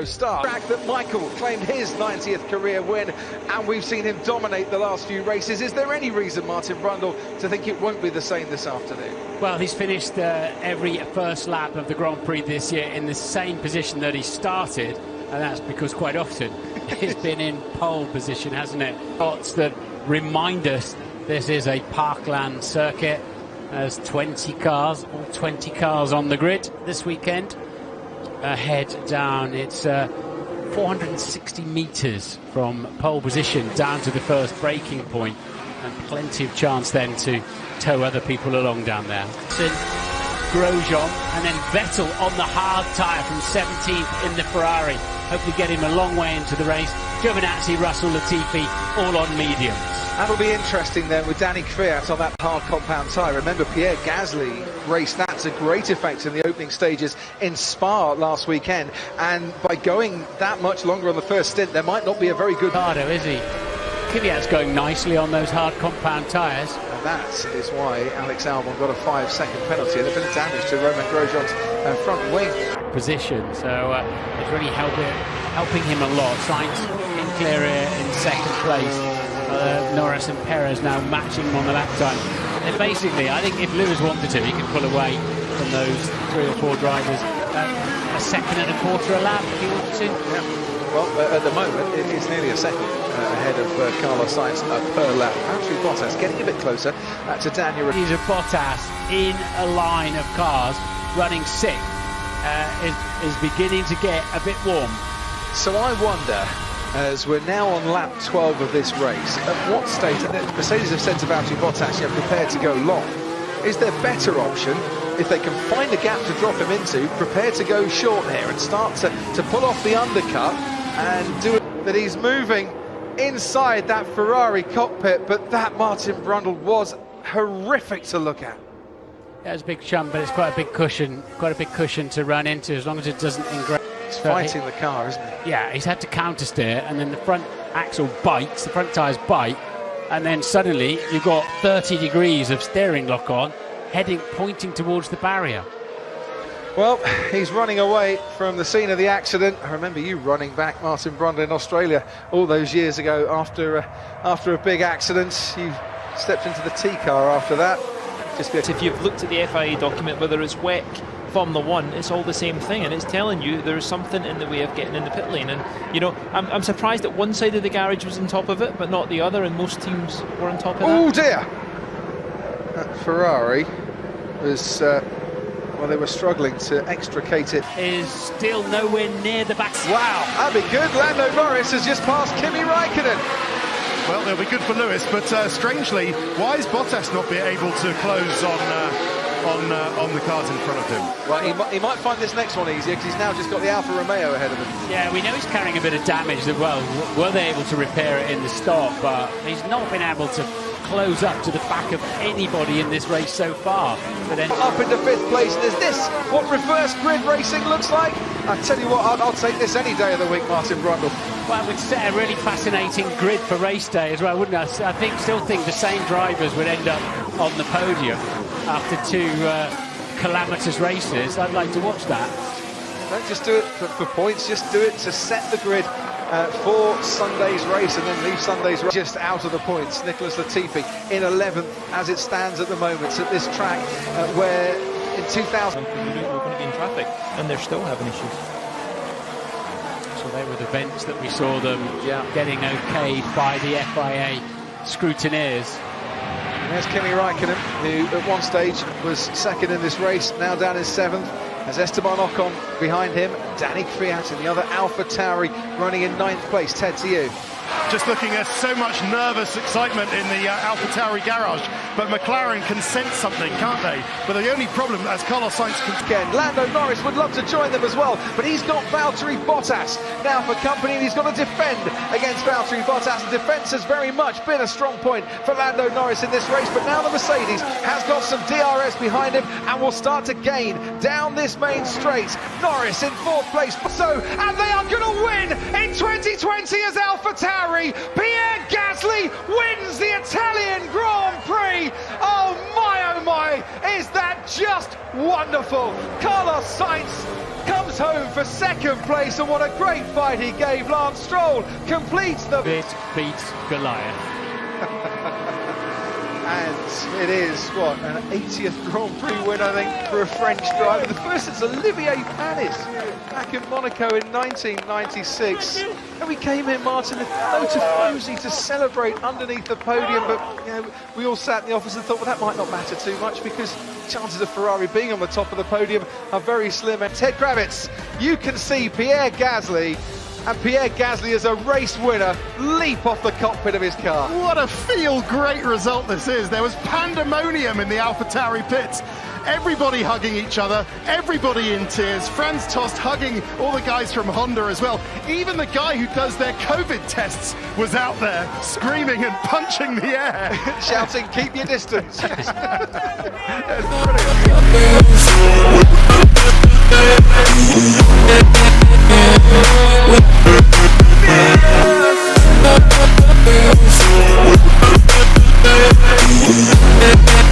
Monaco start. Track that Michael claimed his 90th career win, and we've seen him dominate the last few races. Is there any reason, Martin Brundle, to think it won't be the same this afternoon? Well, he's finished every first lap of the Grand Prix this year in the same position that he started, and that's because quite often he's been in pole position, hasn't it? Spots that remind us this is a parkland circuit. There's 20 cars, all 20 cars on the grid this weekend. Head down, it's 460 metres from pole position down to the first braking point, and plenty of chance then to tow other people along down there. Grosjean and then Vettel on the hard tyre from 17th in the Ferrari. Hopefully get him a long way into the race. Giovinazzi, Russell, Latifi all on mediums. That'll be interesting then with Danny Kvyat on that hard compound tyre. Remember, Pierre Gasly raced that to great effect in the opening stages in Spa last weekend, and by going that much longer on the first stint, there might not be a very good... Harder, is he? Kvyat's going nicely on those hard compound tyres. And that is why Alex Albon got a 5-second penalty and a bit of damage to Romain Grosjean's front wing. Position, so it's really helping him a lot. Sainz in clear air in second place. Norris and Perez now matching him on the lap time. And basically, I think if Lewis wanted to, he could pull away from those 3 or 4 drivers a second and a quarter a lap if he wanted to. Yeah. Well, at the moment, it's nearly a second ahead of Carlos Sainz per lap. Valtteri Bottas getting a bit closer to Daniel. He's a Bottas in a line of cars running 6th. Is beginning to get a bit warm. So I wonder, as we're now on lap 12 of this race, at what stage, and Mercedes have said to Valtteri Bottas, you're prepared to go long. Is there better option, if they can find a gap to drop him into, prepare to go short here and start to pull off the undercut and do it, that he's moving inside that Ferrari cockpit, but that Martin Brundle was horrific to look at. Yeah, it's a big jump, but it's quite a big cushion to run into, as long as it doesn't engrave. He's fighting the car, isn't he? Yeah, he's had to counter steer, and then the front axle bites, the front tyres bite, and then suddenly you've got 30 degrees of steering lock on, pointing towards the barrier. Well, he's running away from the scene of the accident. I remember you running back, Martin Brundle, in Australia all those years ago after a big accident. You stepped into the T car after that. If you've looked at the FIA document, whether it's WEC, Formula 1, it's all the same thing, and it's telling you there's something in the way of getting in the pit lane. And you know, I'm surprised that one side of the garage was on top of it, but not the other, and most teams were on top of that. Oh dear! That Ferrari was, well, they were struggling to extricate it. Is still nowhere near the back. Wow, that'd be good. Lando Norris has just passed Kimi Raikkonen. Well, it'll be good for Lewis, but strangely, why is Bottas not being able to close on the cars in front of him? Well, he might find this next one easier, because he's now just got the Alfa Romeo ahead of him. Yeah, we know he's carrying a bit of damage as well. Were they able to repair it in the stop, but he's not been able to close up to the back of anybody in this race so far. But then up into 5th place, and is this what reverse grid racing looks like? I tell you what, I'll take this any day of the week, Martin Brundle. Well, we'd set a really fascinating grid for race day as well, wouldn't I? Still think the same drivers would end up on the podium after 2 calamitous races. I'd like to watch that. Don't just do it for points, just do it to set the grid for Sunday's race, and then leave Sunday's race just out of the points. Nicholas Latifi in 11th as it stands at the moment at this track where in 2000 we're going to be in traffic, and they're still having issues. So they were the vents that we saw them getting okayed by the FIA scrutineers. And there's Kimi Raikkonen, who at one stage was second in this race, now down in 7th. As Esteban Ocon behind him, Danny Kvyat in the other Alpha Tauri running in 9th place. Ted, to you. Just looking at so much nervous excitement in the Alpha Tauri garage, but McLaren can sense something, can't they? But the only problem, as Carlos Sainz can... Again, Lando Norris would love to join them as well, but he's got Valtteri Bottas now for company, and he's got to defend against Valtteri Bottas, and defence has very much been a strong point for Lando Norris in this race, but now the Mercedes has got some DRS behind him and will start to gain down this main straight. Norris in 4th place, and they are going to win in 2020 as Alpha Tauri. Pierre Gasly wins the Italian Grand Prix. Oh my, is that just wonderful? Carlos Sainz comes home for second place, and what a great fight he gave. Lance Stroll completes the... It beats Goliath. And it is, what, an 80th Grand Prix win, I think, for a French driver. The first is Olivier Panis back in Monaco in 1996. And we came in, Martin, with no Tifosi to celebrate underneath the podium, but you know, we all sat in the office and thought, well, that might not matter too much because chances of Ferrari being on the top of the podium are very slim. And Ted Kravitz, you can see Pierre Gasly, and Pierre Gasly as a race winner leap off the cockpit of his car. What a feel-great result this is. There was pandemonium in the AlphaTauri pits. Everybody hugging each other, everybody in tears. Franz Tost hugging all the guys from Honda as well. Even the guy who does their COVID tests was out there screaming and punching the air. Shouting, keep your distance. That's brilliant.